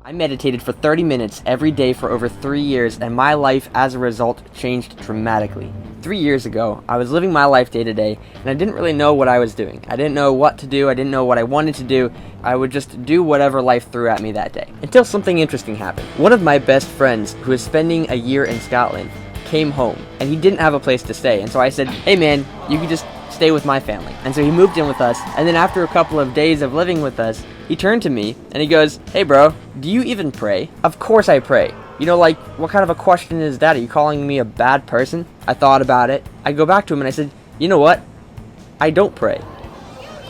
I meditated for 30 minutes every day for over 3 years, and my life as a result changed dramatically. 3 years ago, I was living my life day to day, and I didn't really know what I was doing. I didn't know what to do, I didn't know what I wanted to do. I would just do whatever life threw at me that day. Until something interesting happened. One of my best friends, who was spending a year in Scotland, came home, and he didn't have a place to stay, and so I said, "Hey man, you can just stay with my family." And so he moved in with us, and then after a couple of days of living with us, he turned to me and he goes, "Hey bro, do you even pray?" Of course I pray. You know, like, what kind of a question is that? Are you calling me a bad person? I thought about it. I go back to him and I said, "You know what? I don't pray."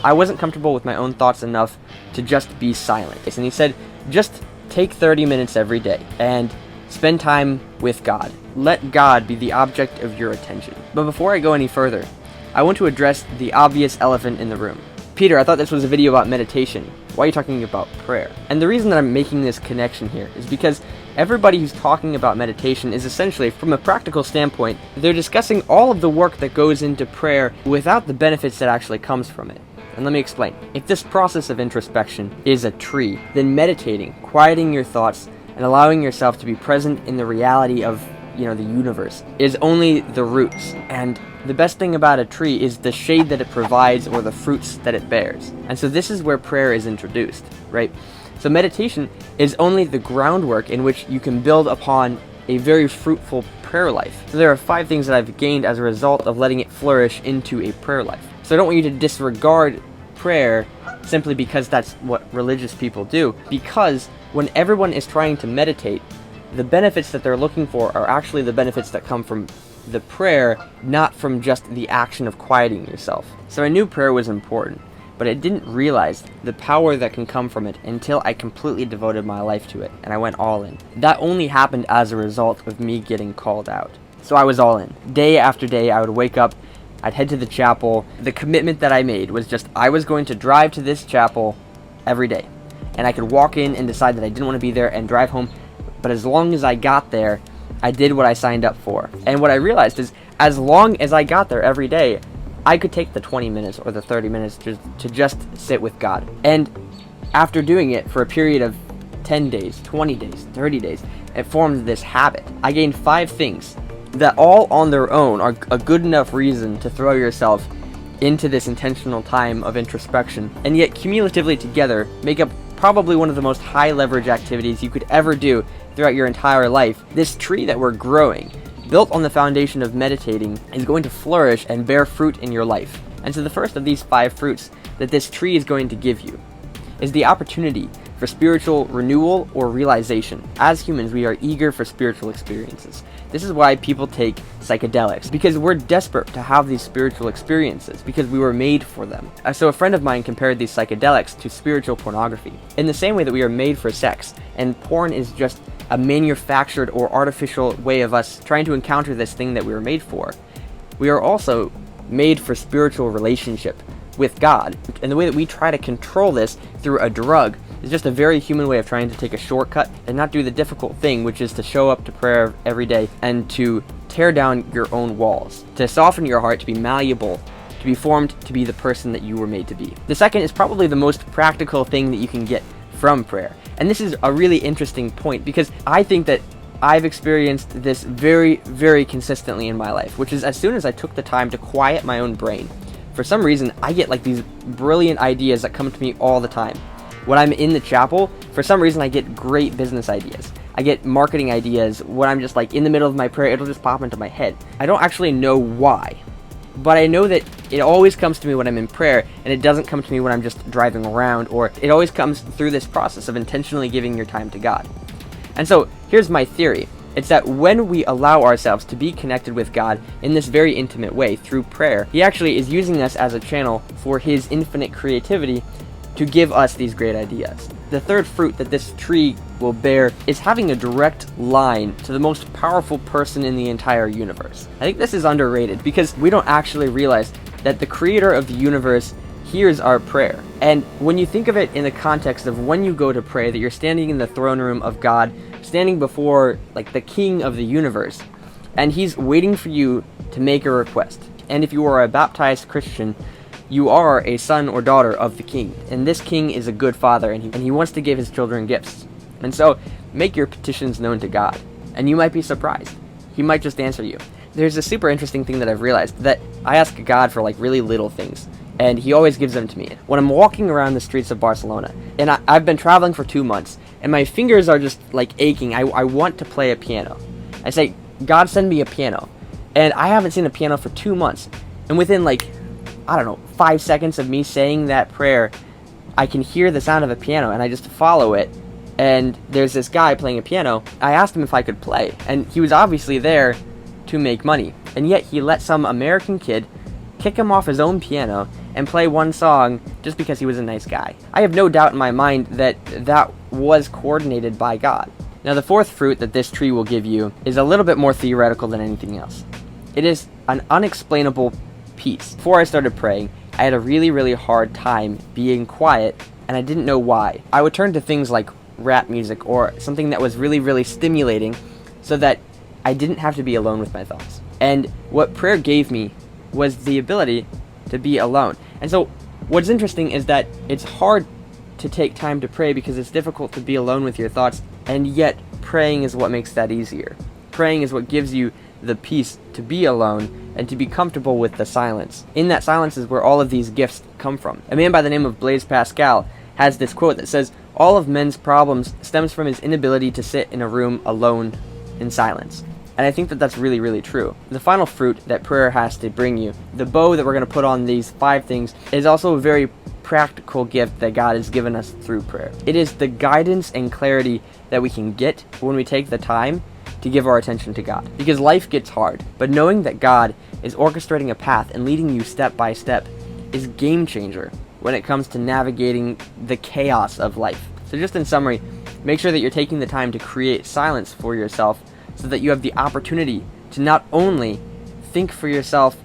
I wasn't comfortable with my own thoughts enough to just be silent. And he said, "Just take 30 minutes every day and spend time with God. Let God be the object of your attention." But before I go any further, I want to address the obvious elephant in the room. "Peter, I thought this was a video about meditation. Why are you talking about prayer?" And the reason that I'm making this connection here is because everybody who's talking about meditation is essentially, from a practical standpoint, they're discussing all of the work that goes into prayer without the benefits that actually comes from it. And let me explain. If this process of introspection is a tree, then meditating, quieting your thoughts, and allowing yourself to be present in the reality of, the universe, is only the roots. And the best thing about a tree is the shade that it provides or the fruits that it bears. And so this is where prayer is introduced, right? So meditation is only the groundwork in which you can build upon a very fruitful prayer life. So there are 5 things that I've gained as a result of letting it flourish into a prayer life. So I don't want you to disregard prayer simply because that's what religious people do, because when everyone is trying to meditate, the benefits that they're looking for are actually the benefits that come from the prayer, not from just the action of quieting yourself. So I knew prayer was important, but I didn't realize the power that can come from it until I completely devoted my life to it, and I went all in. That only happened as a result of me getting called out. So I was all in. Day after day, I would wake up, I'd head to the chapel. The commitment that I made was just, I was going to drive to this chapel every day. And I could walk in and decide that I didn't want to be there and drive home, but as long as I got there, I did what I signed up for. And what I realized is, as long as I got there every day, I could take the 20 minutes or the 30 minutes to just sit with God. And after doing it for a period of 10 days, 20 days, 30 days, it formed this habit. I gained 5 things that all on their own are a good enough reason to throw yourself into this intentional time of introspection, and yet cumulatively together make up probably one of the most high leverage activities you could ever do throughout your entire life. This tree that we're growing, built on the foundation of meditating, is going to flourish and bear fruit in your life. And so the first of these 5 fruits that this tree is going to give you is the opportunity for spiritual renewal or realization. As humans, we are eager for spiritual experiences. This is why people take psychedelics, because we're desperate to have these spiritual experiences, because we were made for them. So a friend of mine compared these psychedelics to spiritual pornography, in the same way that we are made for sex, and porn is just a manufactured or artificial way of us trying to encounter this thing that we were made for. We are also made for spiritual relationship with God, and the way that we try to control this through a drug is just a very human way of trying to take a shortcut and not do the difficult thing, which is to show up to prayer every day and to tear down your own walls, to soften your heart, to be malleable, to be formed to be the person that you were made to be. The second is probably the most practical thing that you can get from prayer. And this is a really interesting point, because I think that I've experienced this very, very consistently in my life, which is as soon as I took the time to quiet my own brain, for some reason, I get like these brilliant ideas that come to me all the time. When I'm in the chapel, for some reason, I get great business ideas. I get marketing ideas. When I'm just like in the middle of my prayer, it'll just pop into my head. I don't actually know why, but I know that it always comes to me when I'm in prayer, and it doesn't come to me when I'm just driving around, or it always comes through this process of intentionally giving your time to God. And so here's my theory. It's that when we allow ourselves to be connected with God in this very intimate way through prayer, He actually is using us as a channel for His infinite creativity to give us these great ideas. The third fruit that this tree will bear is having a direct line to the most powerful person in the entire universe. I think this is underrated because we don't actually realize that the creator of the universe hears our prayer. And when you think of it in the context of when you go to pray, that you're standing in the throne room of God, standing before like the king of the universe, and He's waiting for you to make a request. And if you are a baptized Christian, you are a son or daughter of the king, and this king is a good father, and he wants to give his children gifts. And so, make your petitions known to God, and you might be surprised. He might just answer you. There's a super interesting thing that I've realized, that I ask God for like really little things, and he always gives them to me. When I'm walking around the streets of Barcelona, and I've been traveling for 2 months, and my fingers are just like aching, I want to play a piano. I say, God, send me a piano. And I haven't seen a piano for 2 months. And within like, I don't know, 5 seconds of me saying that prayer, I can hear the sound of a piano, and I just follow it. And there's this guy playing a piano. I asked him if I could play, and he was obviously there to make money. And yet he let some American kid kick him off his own piano and play one song just because he was a nice guy. I have no doubt in my mind that that was coordinated by God. Now, the fourth fruit that this tree will give you is a little bit more theoretical than anything else. It is an unexplainable peace. Before I started praying, I had a really hard time being quiet, and I didn't know why. I would turn to things like rap music or something that was really stimulating so that I didn't have to be alone with my thoughts. And what prayer gave me was the ability to be alone. And so what's interesting is that it's hard to take time to pray because it's difficult to be alone with your thoughts, and yet praying is what makes that easier. Praying is what gives you the peace to be alone and to be comfortable with the silence. In that silence is where all of these gifts come from. A man by the name of Blaise Pascal has this quote that says, "All of men's problems stems from his inability to sit in a room alone in silence." And I think that that's really true. The final fruit that prayer has to bring you, the bow that we're going to put on these 5 things, is also a very practical gift that God has given us through prayer. It is the guidance and clarity that we can get when we take the time to give our attention to God. Because life gets hard, but knowing that God is orchestrating a path and leading you step by step is a game changer when it comes to navigating the chaos of life. So just in summary, make sure that you're taking the time to create silence for yourself so that you have the opportunity to not only think for yourself,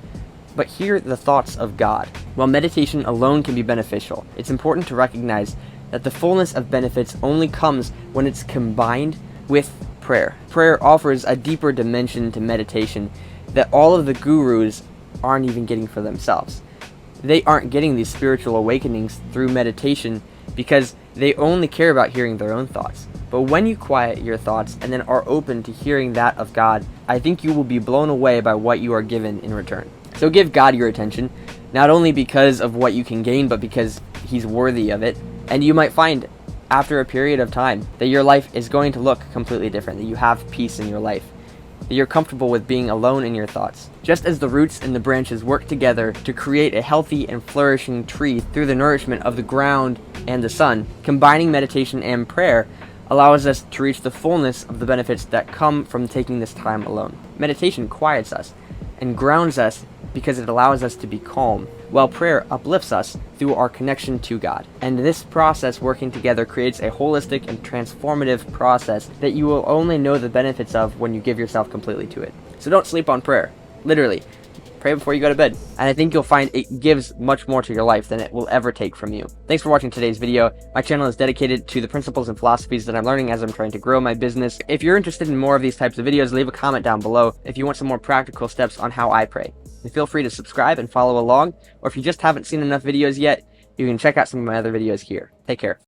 but hear the thoughts of God. While meditation alone can be beneficial, it's important to recognize that the fullness of benefits only comes when it's combined with prayer. Prayer offers a deeper dimension to meditation that all of the gurus aren't even getting for themselves. They aren't getting these spiritual awakenings through meditation because they only care about hearing their own thoughts. But when you quiet your thoughts and then are open to hearing that of God, I think you will be blown away by what you are given in return. So give God your attention, not only because of what you can gain, but because He's worthy of it. And you might find, after a period of time, that your life is going to look completely different, that you have peace in your life, that you're comfortable with being alone in your thoughts. Just as the roots and the branches work together to create a healthy and flourishing tree through the nourishment of the ground and the sun, combining meditation and prayer allows us to reach the fullness of the benefits that come from taking this time alone. Meditation quiets us and grounds us because it allows us to be calm, while prayer uplifts us through our connection to God. And this process working together creates a holistic and transformative process that you will only know the benefits of when you give yourself completely to it. So don't sleep on prayer. Literally. Pray before you go to bed. And I think you'll find it gives much more to your life than it will ever take from you. Thanks for watching today's video. My channel is dedicated to the principles and philosophies that I'm learning as I'm trying to grow my business. If you're interested in more of these types of videos, leave a comment down below if you want some more practical steps on how I pray. And feel free to subscribe and follow along, or if you just haven't seen enough videos yet, you can check out some of my other videos here. Take care.